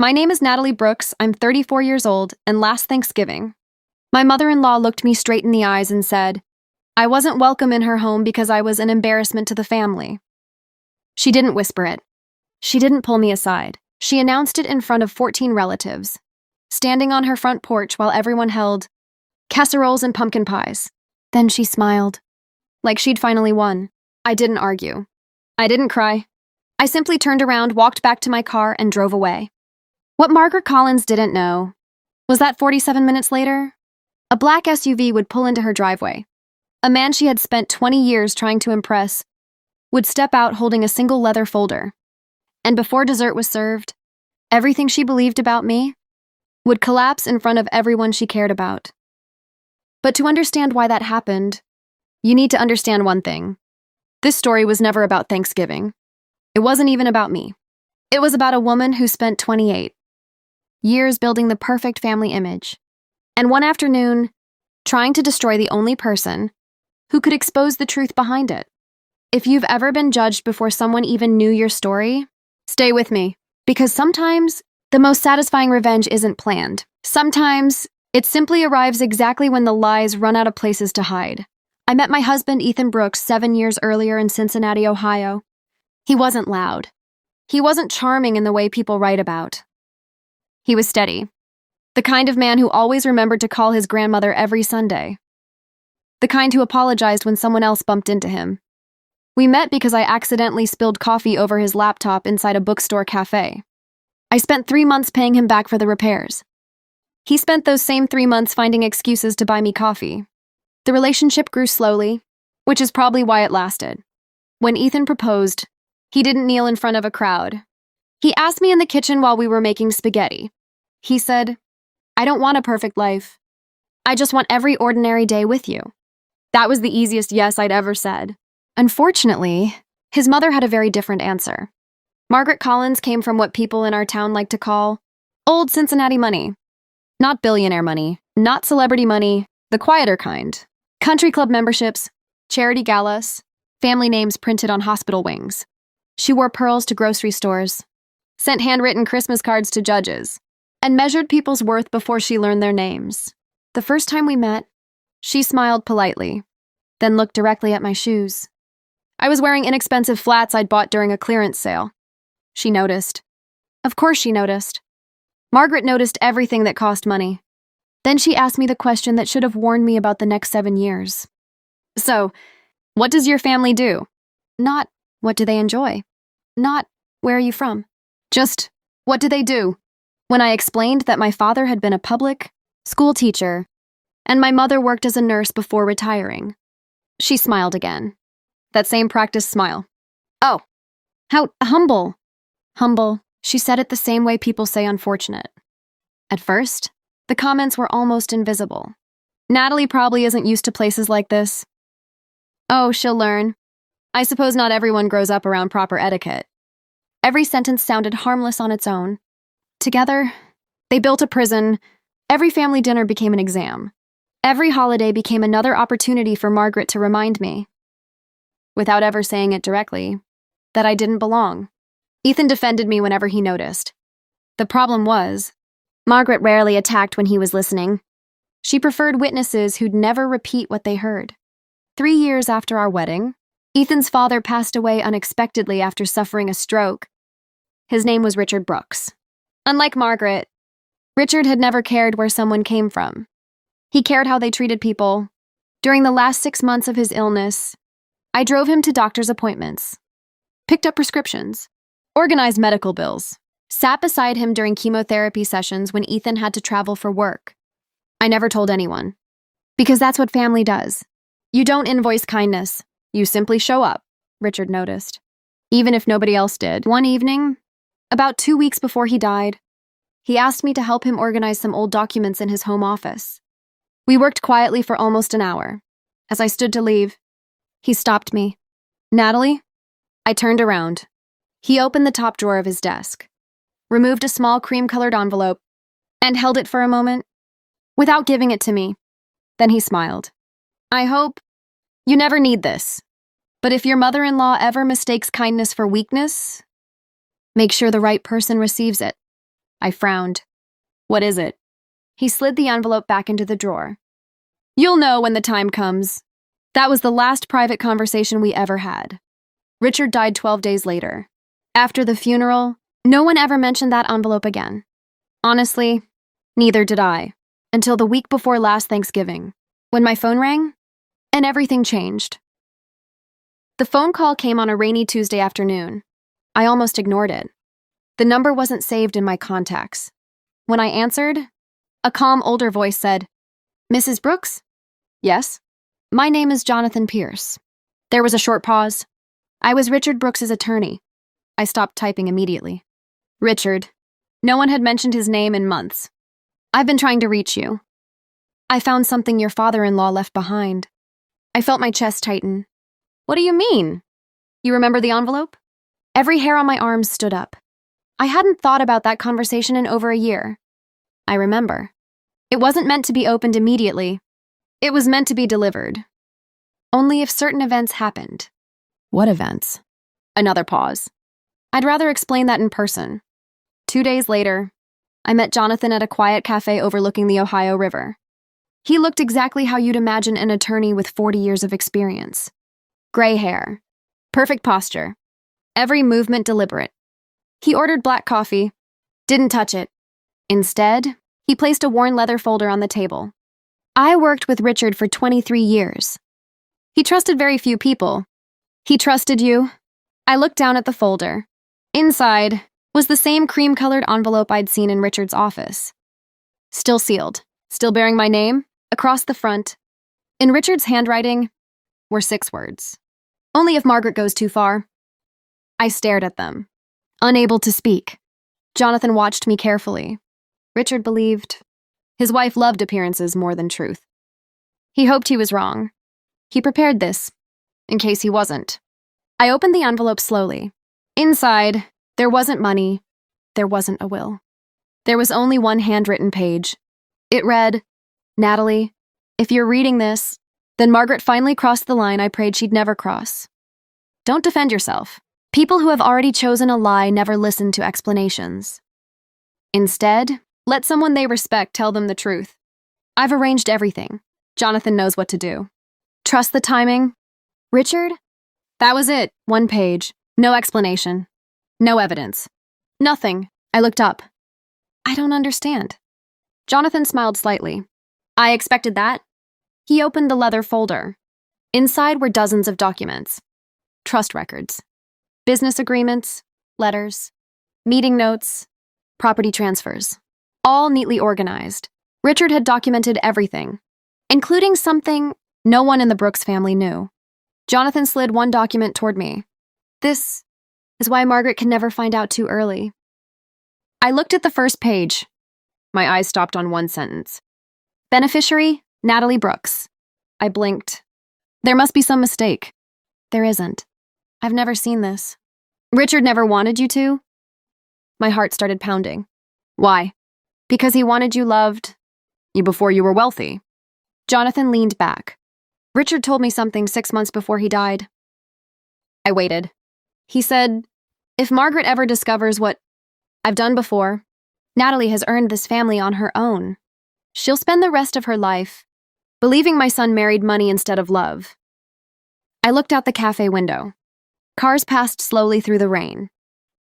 My name is Natalie Brooks. I'm 34 years old, and last Thanksgiving, my mother-in-law looked me straight in the eyes and said, I wasn't welcome in her home because I was an embarrassment to the family. She didn't whisper it. She didn't pull me aside. She announced it in front of 14 relatives, standing on her front porch while everyone held casseroles and pumpkin pies. Then she smiled, like she'd finally won. I didn't argue. I didn't cry. I simply turned around, walked back to my car, and drove away. What Margaret Collins didn't know was that 47 minutes later, a black SUV would pull into her driveway. A man she had spent 20 years trying to impress would step out holding a single leather folder. And before dessert was served, everything she believed about me would collapse in front of everyone she cared about. But to understand why that happened, you need to understand one thing. This story was never about Thanksgiving. It wasn't even about me. It was about a woman who spent 28 years building the perfect family image, and one afternoon, trying to destroy the only person who could expose the truth behind it. If you've ever been judged before someone even knew your story, stay with me, because sometimes the most satisfying revenge isn't planned. Sometimes it simply arrives exactly when the lies run out of places to hide. I met my husband, Ethan Brooks, 7 years earlier in Cincinnati, Ohio. He wasn't loud. He wasn't charming in the way people write about. He was steady. The kind of man who always remembered to call his grandmother every Sunday. The kind who apologized when someone else bumped into him. We met because I accidentally spilled coffee over his laptop inside a bookstore cafe. I spent 3 months paying him back for the repairs. He spent those same 3 months finding excuses to buy me coffee. The relationship grew slowly, which is probably why it lasted. When Ethan proposed, he didn't kneel in front of a crowd. He asked me in the kitchen while we were making spaghetti. He said, I don't want a perfect life. I just want every ordinary day with you. That was the easiest yes I'd ever said. Unfortunately, his mother had a very different answer. Margaret Collins came from what people in our town like to call old Cincinnati money. Not billionaire money, not celebrity money, the quieter kind. Country club memberships, charity galas, family names printed on hospital wings. She wore pearls to grocery stores, sent handwritten Christmas cards to judges, and measured people's worth before she learned their names. The first time we met, she smiled politely, then looked directly at my shoes. I was wearing inexpensive flats I'd bought during a clearance sale. She noticed. Of course she noticed. Margaret noticed everything that cost money. Then she asked me the question that should have warned me about the next 7 years. So, what does your family do? Not, what do they enjoy? Not, where are you from? Just, what do they do? When I explained that my father had been a public school teacher and my mother worked as a nurse before retiring, she smiled again. That same practiced smile. Oh, how humble. Humble, she said it the same way people say unfortunate. At first, the comments were almost invisible. Natalie probably isn't used to places like this. Oh, she'll learn. I suppose not everyone grows up around proper etiquette. Every sentence sounded harmless on its own. Together, they built a prison. Every family dinner became an exam. Every holiday became another opportunity for Margaret to remind me, without ever saying it directly, that I didn't belong. Ethan defended me whenever he noticed. The problem was, Margaret rarely attacked when he was listening. She preferred witnesses who'd never repeat what they heard. 3 years after our wedding, Ethan's father passed away unexpectedly after suffering a stroke. His name was Richard Brooks. Unlike Margaret, Richard had never cared where someone came from. He cared how they treated people. During the last 6 months of his illness, I drove him to doctor's appointments, picked up prescriptions, organized medical bills, sat beside him during chemotherapy sessions when Ethan had to travel for work. I never told anyone, because that's what family does. You don't invoice kindness, you simply show up, Richard noticed, even if nobody else did. One evening, about 2 weeks before he died, he asked me to help him organize some old documents in his home office. We worked quietly for almost an hour. As I stood to leave, he stopped me. Natalie? I turned around. He opened the top drawer of his desk, removed a small cream-colored envelope, and held it for a moment, without giving it to me. Then he smiled. I hope you never need this, but if your mother-in-law ever mistakes kindness for weakness, make sure the right person receives it. I frowned. What is it? He slid the envelope back into the drawer. You'll know when the time comes. That was the last private conversation we ever had. Richard died 12 days later. After the funeral, no one ever mentioned that envelope again. Honestly, neither did I, until the week before last Thanksgiving, when my phone rang, and everything changed. The phone call came on a rainy Tuesday afternoon. I almost ignored it. The number wasn't saved in my contacts. When I answered, a calm older voice said, Mrs. Brooks? Yes. My name is Jonathan Pierce. There was a short pause. I was Richard Brooks's attorney. I stopped typing immediately. Richard. No one had mentioned his name in months. I've been trying to reach you. I found something your father-in-law left behind. I felt my chest tighten. What do you mean? You remember the envelope? Every hair on my arms stood up. I hadn't thought about that conversation in over a year. I remember. It wasn't meant to be opened immediately. It was meant to be delivered. Only if certain events happened. What events? Another pause. I'd rather explain that in person. 2 days later, I met Jonathan at a quiet cafe overlooking the Ohio River. He looked exactly how you'd imagine an attorney with 40 years of experience. Gray hair. Perfect posture. Every movement deliberate. He ordered black coffee. Didn't touch it. Instead, he placed a worn leather folder on the table. I worked with Richard for 23 years. He trusted very few people. He trusted you. I looked down at the folder. Inside was the same cream-colored envelope I'd seen in Richard's office. Still sealed, still bearing my name, across the front. In Richard's handwriting were 6 words. Only if Margaret goes too far. I stared at them, unable to speak. Jonathan watched me carefully. Richard believed his wife loved appearances more than truth. He hoped he was wrong. He prepared this, in case he wasn't. I opened the envelope slowly. Inside, there wasn't money. There wasn't a will. There was only one handwritten page. It read, Natalie, if you're reading this, then Margaret finally crossed the line I prayed she'd never cross. Don't defend yourself. People who have already chosen a lie never listen to explanations. Instead, let someone they respect tell them the truth. I've arranged everything. Jonathan knows what to do. Trust the timing. Richard? That was it. 1 page. No explanation. No evidence. Nothing. I looked up. I don't understand. Jonathan smiled slightly. I expected that. He opened the leather folder. Inside were dozens of documents. Trust records. Business agreements. Letters. Meeting notes. Property transfers. All neatly organized. Richard had documented everything, including something no one in the Brooks family knew. Jonathan slid one document toward me. This is why Margaret can never find out too early. I looked at the first page. My eyes stopped on one sentence. Beneficiary, Natalie Brooks. I blinked. There must be some mistake. There isn't. I've never seen this. Richard never wanted you to? My heart started pounding. Why? Because he wanted you loved you before you were wealthy. Jonathan leaned back. Richard told me something 6 months before he died. I waited. He said, if Margaret ever discovers what I've done before, Natalie has earned this family on her own. She'll spend the rest of her life believing my son married money instead of love. I looked out the cafe window. Cars passed slowly through the rain.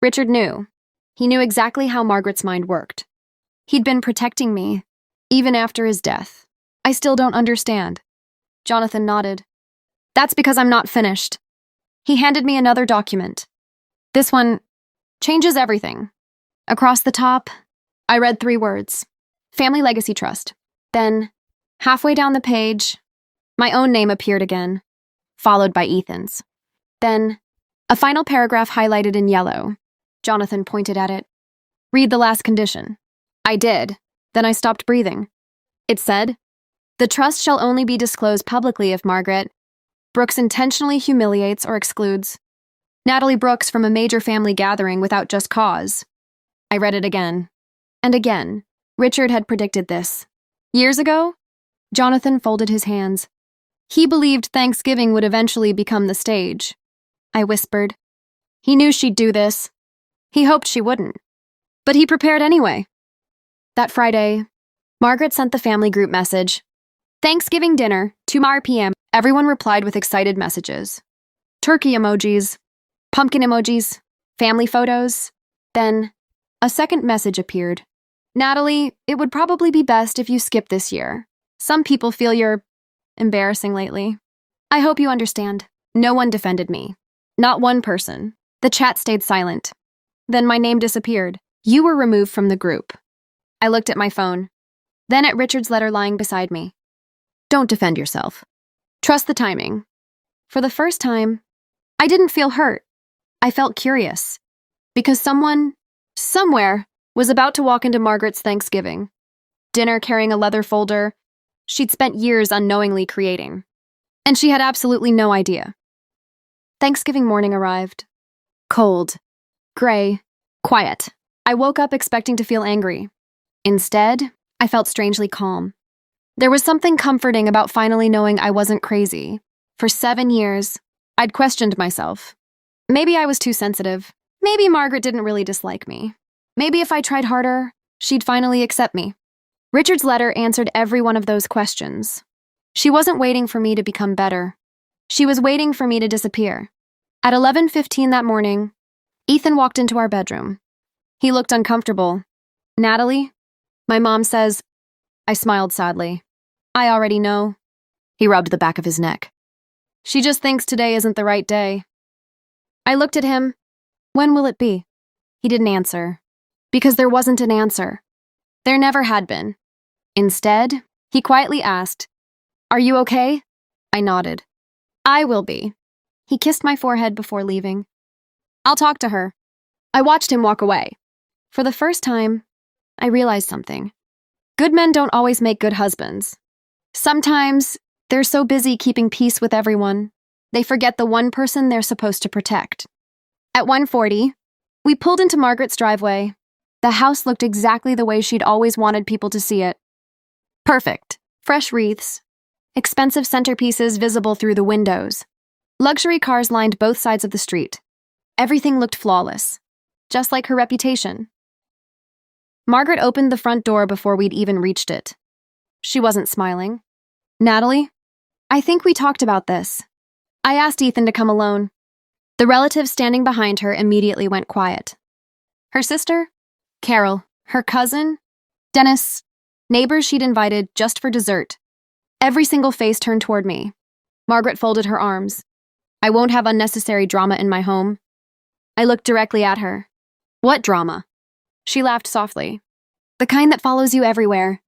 Richard knew. He knew exactly how Margaret's mind worked. He'd been protecting me, even after his death. I still don't understand. Jonathan nodded. That's because I'm not finished. He handed me another document. This one changes everything. Across the top, I read 3 words. Family Legacy Trust. Then, halfway down the page, my own name appeared again, followed by Ethan's. Then, a final paragraph highlighted in yellow. Jonathan pointed at it. Read the last condition. I did. Then I stopped breathing. It said, the trust shall only be disclosed publicly if Margaret Brooks intentionally humiliates or excludes Natalie Brooks from a major family gathering without just cause. I read it again. And again. Richard had predicted this. Years ago, Jonathan folded his hands. He believed Thanksgiving would eventually become the stage. I whispered. He knew she'd do this. He hoped she wouldn't. But he prepared anyway. That Friday, Margaret sent the family group message. Thanksgiving dinner, 2 p.m. Everyone replied with excited messages. Turkey emojis, pumpkin emojis, family photos. Then, a second message appeared. Natalie, it would probably be best if you skip this year. Some people feel you're embarrassing lately. I hope you understand. No one defended me. Not one person. The chat stayed silent. Then my name disappeared. You were removed from the group. I looked at my phone, then at Richard's letter lying beside me. Don't defend yourself. Trust the timing. For the first time, I didn't feel hurt. I felt curious. Because someone, somewhere, was about to walk into Margaret's Thanksgiving. Dinner carrying a leather folder she'd spent years unknowingly creating. And she had absolutely no idea. Thanksgiving morning arrived. Cold, gray, quiet. I woke up expecting to feel angry. Instead, I felt strangely calm. There was something comforting about finally knowing I wasn't crazy. For 7 years, I'd questioned myself. Maybe I was too sensitive. Maybe Margaret didn't really dislike me. Maybe if I tried harder, she'd finally accept me. Richard's letter answered every one of those questions. She wasn't waiting for me to become better. She was waiting for me to disappear. At 11:15 that morning, Ethan walked into our bedroom. He looked uncomfortable. Natalie? My mom says. I smiled sadly. I already know. He rubbed the back of his neck. She just thinks today isn't the right day. I looked at him. When will it be? He didn't answer. Because there wasn't an answer. There never had been. Instead, he quietly asked, Are you okay? I nodded. I will be. He kissed my forehead before leaving. I'll talk to her. I watched him walk away. For the first time, I realized something. Good men don't always make good husbands. Sometimes, they're so busy keeping peace with everyone, they forget the one person they're supposed to protect. At 1:40, we pulled into Margaret's driveway. The house looked exactly the way she'd always wanted people to see it. Perfect. Fresh wreaths. Expensive centerpieces visible through the windows. Luxury cars lined both sides of the street. Everything looked flawless. Just like her reputation. Margaret opened the front door before we'd even reached it. She wasn't smiling. Natalie? I think we talked about this. I asked Ethan to come alone. The relative standing behind her immediately went quiet. Her sister? Carol. Her cousin? Dennis. Neighbors she'd invited just for dessert. Every single face turned toward me. Margaret folded her arms. I won't have unnecessary drama in my home. I looked directly at her. What drama? She laughed softly. The kind that follows you everywhere.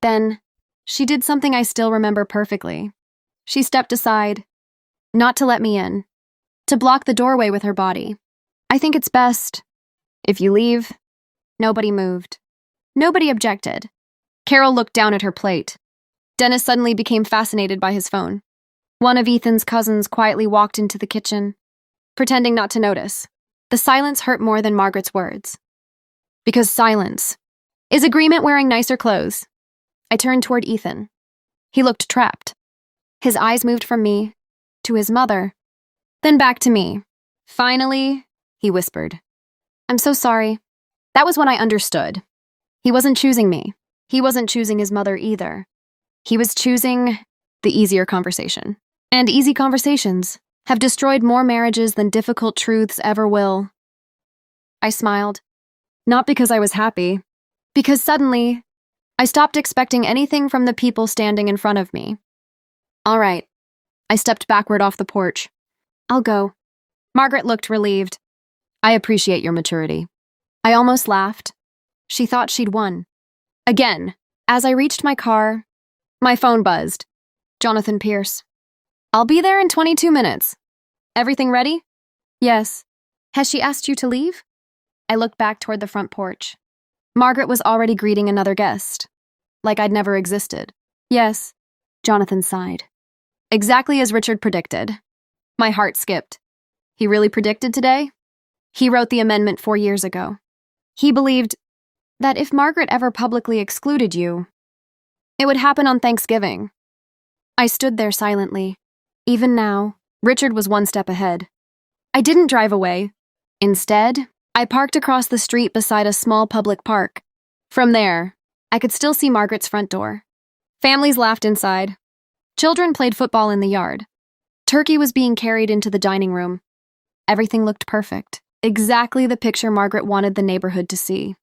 Then, she did something I still remember perfectly. She stepped aside. Not to let me in. To block the doorway with her body. I think it's best. If you leave. Nobody moved. Nobody objected. Carol looked down at her plate. Dennis suddenly became fascinated by his phone. One of Ethan's cousins quietly walked into the kitchen, pretending not to notice. The silence hurt more than Margaret's words. Because silence is agreement wearing nicer clothes. I turned toward Ethan. He looked trapped. His eyes moved from me to his mother, then back to me. Finally, he whispered. I'm so sorry. That was when I understood. He wasn't choosing me. He wasn't choosing his mother either. He was choosing the easier conversation. And easy conversations have destroyed more marriages than difficult truths ever will. I smiled. Not because I was happy. Because suddenly, I stopped expecting anything from the people standing in front of me. All right. I stepped backward off the porch. I'll go. Margaret looked relieved. I appreciate your maturity. I almost laughed. She thought she'd won. Again, as I reached my car, my phone buzzed. Jonathan Pierce. I'll be there in 22 minutes. Everything ready? Yes. Has she asked you to leave? I looked back toward the front porch. Margaret was already greeting another guest. Like I'd never existed. Yes. Jonathan sighed. Exactly as Richard predicted. My heart skipped. He really predicted today? He wrote the amendment 4 years ago. He believed that if Margaret ever publicly excluded you, it would happen on Thanksgiving. I stood there silently. Even now, Richard was one step ahead. I didn't drive away. Instead, I parked across the street beside a small public park. From there, I could still see Margaret's front door. Families laughed inside. Children played football in the yard. Turkey was being carried into the dining room. Everything looked perfect, exactly the picture Margaret wanted the neighborhood to see.